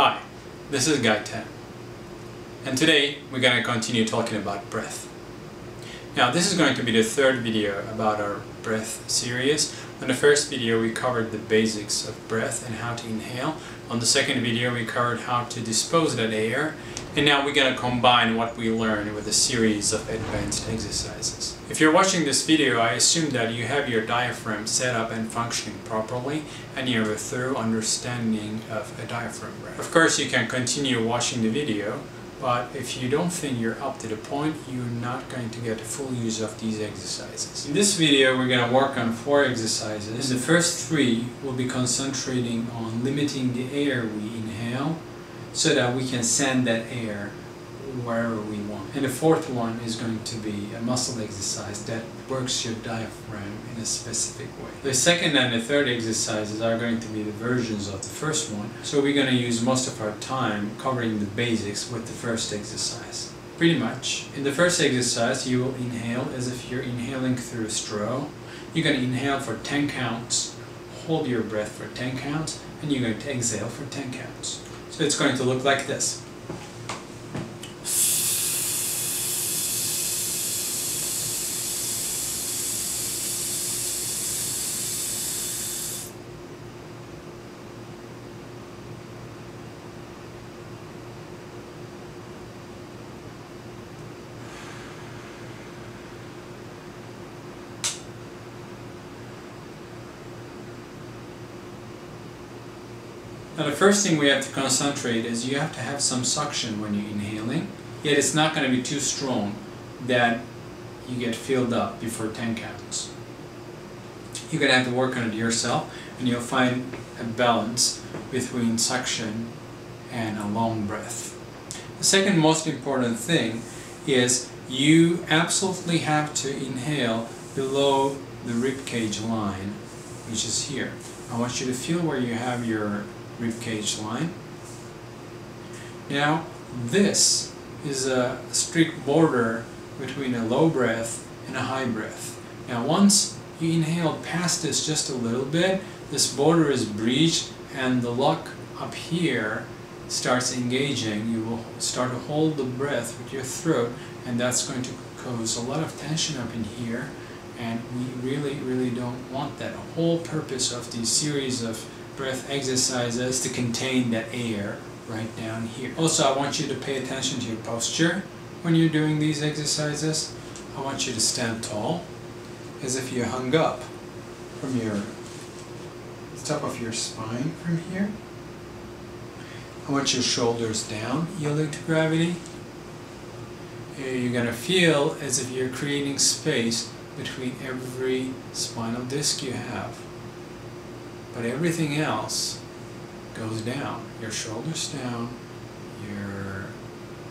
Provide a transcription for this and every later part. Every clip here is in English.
Hi, this is Guy 10, and today we're going to continue talking about breath. Now this is going to be the third video about our breath series. On the first video we covered the basics of breath and how to inhale. On the second video we covered how to dispose that air, and now we're going to combine what we learned with a series of advanced exercises. If you're watching this video, I assume that you have your diaphragm set up and functioning properly, and you have a thorough understanding of a diaphragm breath. Of course, you can continue watching the video, but if you don't think you're up to the point, you're not going to get the full use of these exercises. In this video, we're going to work on 4 exercises. The first 3 will be concentrating on limiting the air we inhale so that we can send that air wherever we want. And the fourth one is going to be a muscle exercise that works your diaphragm in a specific way. The second and the third exercises are going to be the versions of the first one. So we're going to use most of our time covering the basics with the first exercise. Pretty much. In the first exercise, you will inhale as if you're inhaling through a straw. You're going to inhale for 10 counts, hold your breath for 10 counts, and you're going to exhale for 10 counts. So it's going to look like this. Now the first thing we have to concentrate is you have to have some suction when you're inhaling, yet it's not going to be too strong that you get filled up before 10 counts. You're going to have to work on it yourself, and you'll find a balance between suction and a long breath. The second most important thing is you absolutely have to inhale below the ribcage line, which is here. I want you to feel where you have your ribcage line. Now this is a strict border between a low breath and a high breath. Now once you inhale past this just a little bit, this border is breached and the lock up here starts engaging. You will start to hold the breath with your throat, and that's going to cause a lot of tension up in here, and we really don't want that. The whole purpose of these series of breath exercises to contain that air right down here. Also, I want you to pay attention to your posture when you're doing these exercises. I want you to stand tall as if you hung up from your top of your spine from here. I want your shoulders down, yielding to gravity. You're going to feel as if you're creating space between every spinal disc you have. But everything else goes down. Your shoulders down, your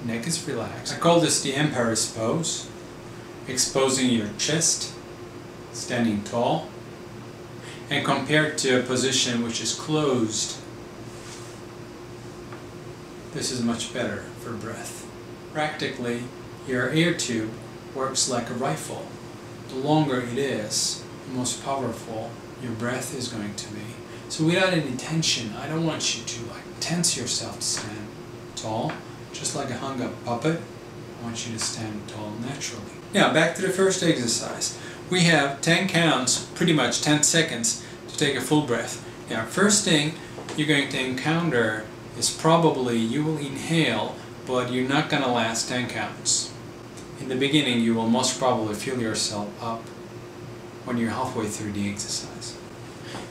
neck is relaxed. I call this the Emperor's pose, exposing your chest, standing tall, and compared to a position which is closed, this is much better for breath. Practically, your air tube works like a rifle. The longer it is, the most powerful your breath is going to be. So without any tension, I don't want you to tense yourself to stand tall, just like a hung up puppet. I want you to stand tall naturally. Now back to the first exercise. We have 10 counts, pretty much 10 seconds to take a full breath. Now first thing you're going to encounter is probably you will inhale, but you're not going to last 10 counts. In the beginning you will most probably fill yourself up when you're halfway through the exercise.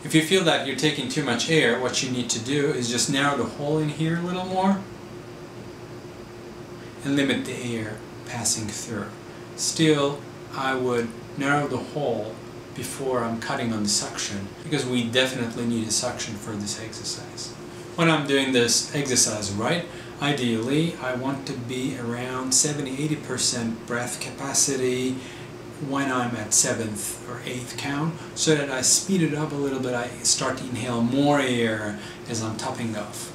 If you feel that you're taking too much air, what you need to do is just narrow the hole in here a little more and limit the air passing through. Still, I would narrow the hole before I'm cutting on the suction, because we definitely need a suction for this exercise. When I'm doing this exercise right, ideally I want to be around 70-80% breath capacity when I'm at 7th or 8th count, so that I speed it up a little bit. I start to inhale more air as I'm topping off.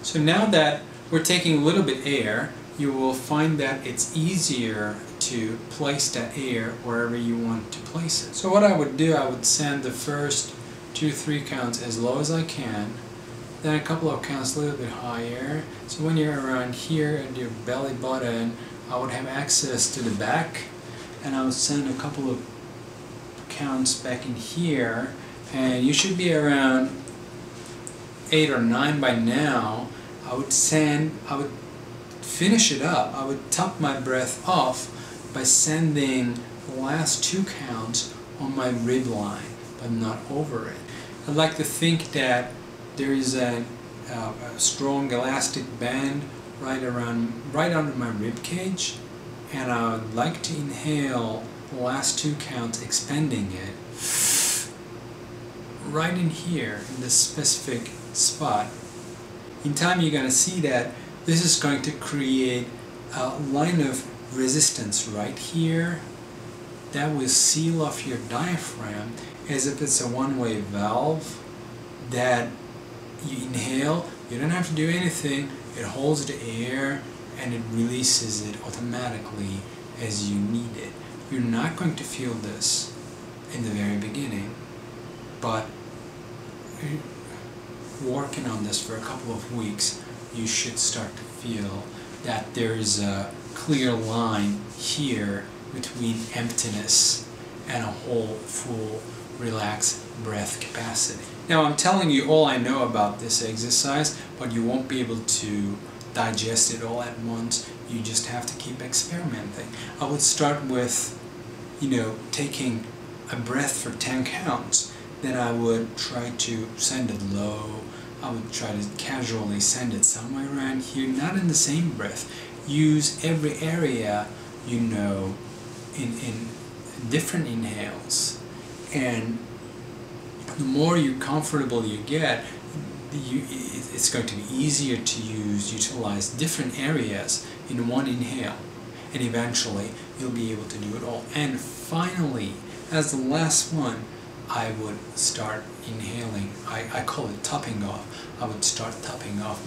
So now that we're taking a little bit air, you will find that it's easier to place that air wherever you want to place it. So what I would do, I would send the first 2-3 counts as low as I can, then a couple of counts a little bit higher. So when you're around here at your belly button, I would have access to the back, and I would send a couple of counts back in here, and you should be around 8 or 9 by now. I would finish it up. I would top my breath off by sending the last 2 counts on my rib line, but not over it. I'd like to think that there is a strong elastic band right under my rib cage, and I would like to inhale the last 2 counts, expanding it right in here in this specific spot. In time you're going to see that this is going to create a line of resistance right here that will seal off your diaphragm as if it's a one-way valve that you inhale, you don't have to do anything, it holds the air and it releases it automatically as you need it. You're not going to feel this in the very beginning, but working on this for a couple of weeks, you should start to feel that there is a clear line here between emptiness and a whole, full, relaxed breath capacity. Now I'm telling you all I know about this exercise, but you won't be able to digest it all at once. You just have to keep experimenting. I would start with, taking a breath for 10 counts. Then I would try to send it low. I would try to casually send it somewhere around here, not in the same breath. Use every area in different inhales. And the more comfortable you get, it's going to be easier to utilize different areas in one inhale. And eventually you'll be able to do it all. And finally, as the last one, I would start inhaling. I call it topping off. I would start topping off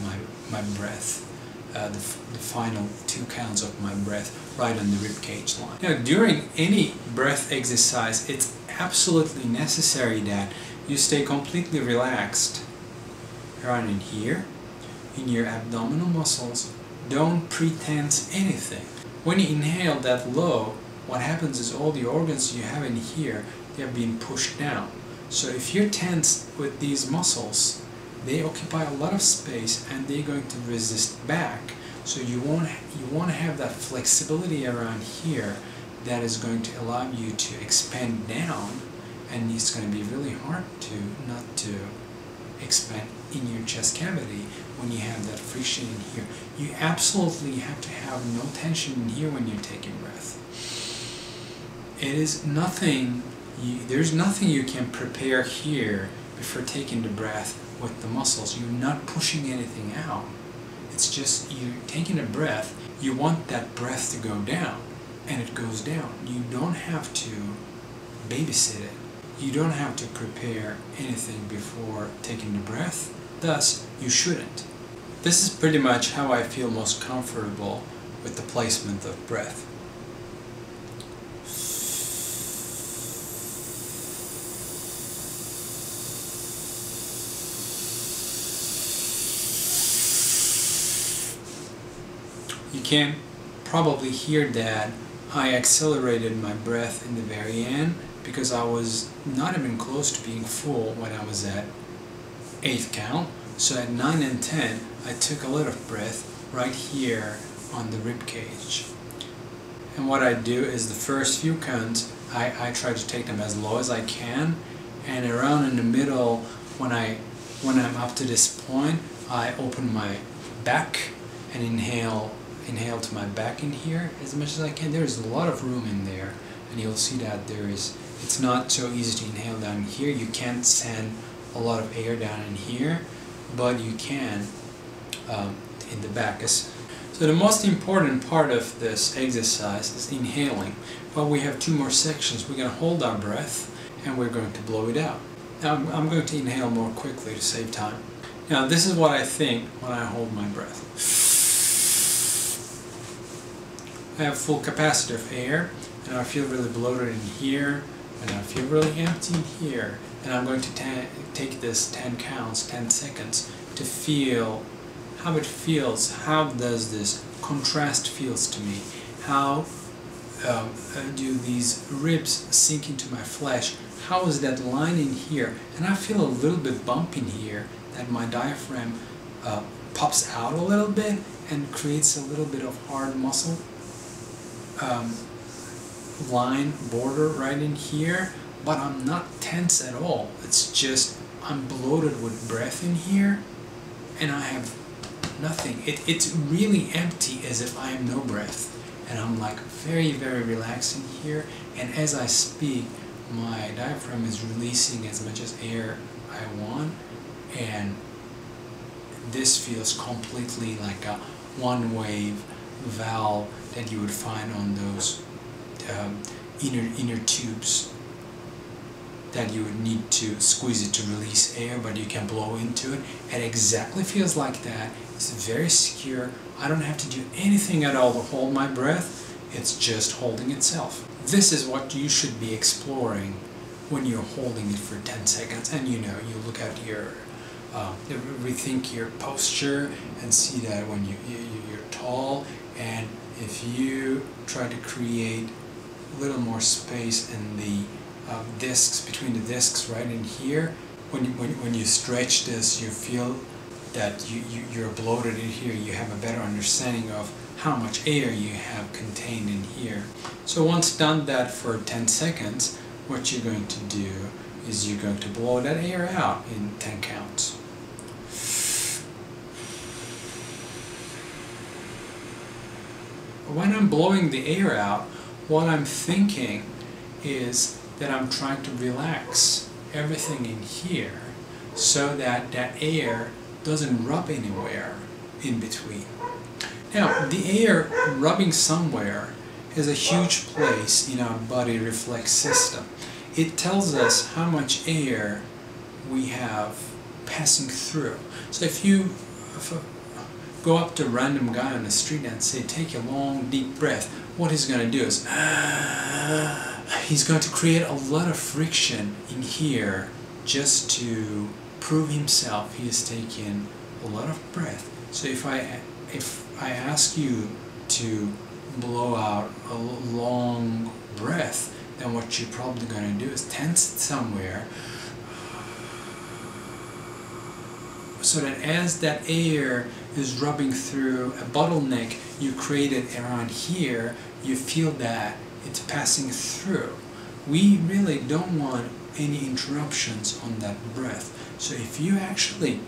my breath, the final 2 counts of my breath right on the ribcage line. Now, during any breath exercise, it's absolutely necessary that you stay completely relaxed around in here, in your abdominal muscles. Don't pretense anything. When you inhale that low, what happens is all the organs you have in here, they are being pushed down. So if you're tense with these muscles, they occupy a lot of space and they're going to resist back. So you want to have that flexibility around here that is going to allow you to expand down, and it's going to be really hard not to expand in your chest cavity when you have that friction in here. You absolutely have to have no tension in here when you're taking breath. It is nothing. There's nothing you can prepare here before taking the breath with the muscles. You're not pushing anything out. It's just you're taking a breath. You want that breath to go down, and it goes down. You don't have to babysit it. You don't have to prepare anything before taking the breath. Thus, you shouldn't. This is pretty much how I feel most comfortable with the placement of breath. You can probably hear that I accelerated my breath in the very end because I was not even close to being full when I was at 8th count. So at 9 and 10, I took a lot of breath right here on the rib cage. And what I do is the first few counts, I try to take them as low as I can, and around in the middle, when I'm up to this point, I open my back and inhale to my back in here as much as I can. There's a lot of room in there, and you'll see that it's not so easy to inhale down here. You can't send a lot of air down in here, but you can in the back. So the most important part of this exercise is inhaling. But we have 2 more sections. We're going to hold our breath and we're going to blow it out. Now I'm going to inhale more quickly to save time. Now this is what I think when I hold my breath. I have full capacity of air, and I feel really bloated in here, and I feel really empty in here. And I'm going to take this 10 counts, 10 seconds, to feel how it feels. How does this contrast feels to me? How do these ribs sink into my flesh? How is that line in here? And I feel a little bit bump in here, that my diaphragm pops out a little bit and creates a little bit of hard muscle line border right in here, but I'm not tense at all. It's just I'm bloated with breath in here and I have nothing. It's really empty, as if I have no breath, and I'm like very, very relaxed in here, and as I speak my diaphragm is releasing as much as air I want, and this feels completely like a one-wave valve that you would find on those inner tubes that you would need to squeeze it to release air, but you can blow into it. It exactly feels like that. It's very secure. I don't have to do anything at all to hold my breath. It's just holding itself. This is what you should be exploring when you're holding it for 10 seconds. And you look at your rethink your posture and see that when you're tall, and if you try to create a little more space in the discs, between the discs right in here, when you stretch this, you feel that you're bloated in here. You have a better understanding of how much air you have contained in here. So once done that for 10 seconds, what you're going to do is you're going to blow that air out in 10 counts. When I'm blowing the air out, what I'm thinking is that I'm trying to relax everything in here so that that air doesn't rub anywhere in between. Now, the air rubbing somewhere is a huge place in our body reflex system. It tells us how much air we have passing through. So if you go up to a random guy on the street and say, take a long deep breath, what he's going to do is he's going to create a lot of friction in here just to prove himself he is taking a lot of breath. So if I ask you to blow out a long breath, then what you're probably going to do is tense it somewhere, so that as that air is rubbing through a bottleneck you created around here, you feel that it's passing through. We really don't want any interruptions on that breath. So if you actually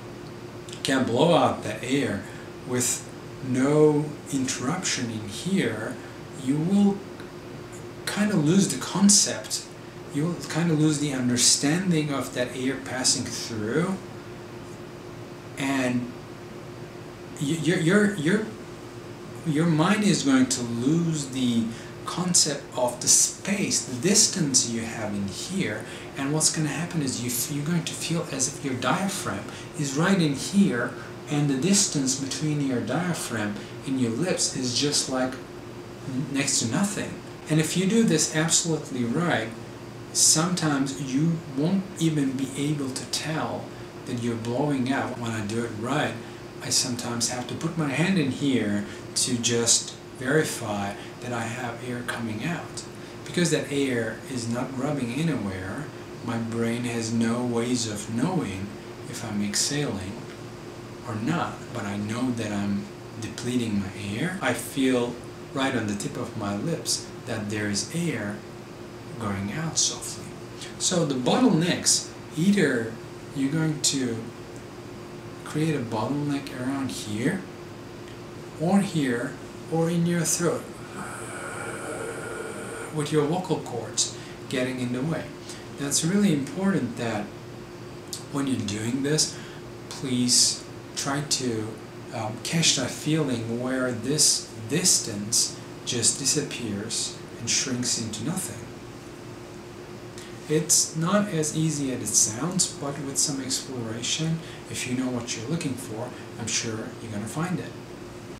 can blow out that air with no interruption in here, you will kind of lose the concept. You will kind of lose the understanding of that air passing through, and your mind is going to lose the concept of the space, the distance you have in here, and what's going to happen is you're going to feel as if your diaphragm is right in here, and the distance between your diaphragm and your lips is just like next to nothing. And if you do this absolutely right, sometimes you won't even be able to tell that you're blowing out. When I do it right, I sometimes have to put my hand in here to just verify that I have air coming out. Because that air is not rubbing anywhere, my brain has no ways of knowing if I'm exhaling or not, but I know that I'm depleting my air. I feel right on the tip of my lips that there is air going out softly. So the bottlenecks, either you're going to create a bottleneck around here, or in your throat, with your vocal cords getting in the way. That's really important that when you're doing this, please try to catch that feeling where this distance just disappears and shrinks into nothing. It's not as easy as it sounds, but with some exploration, if you know what you're looking for, I'm sure you're going to find it.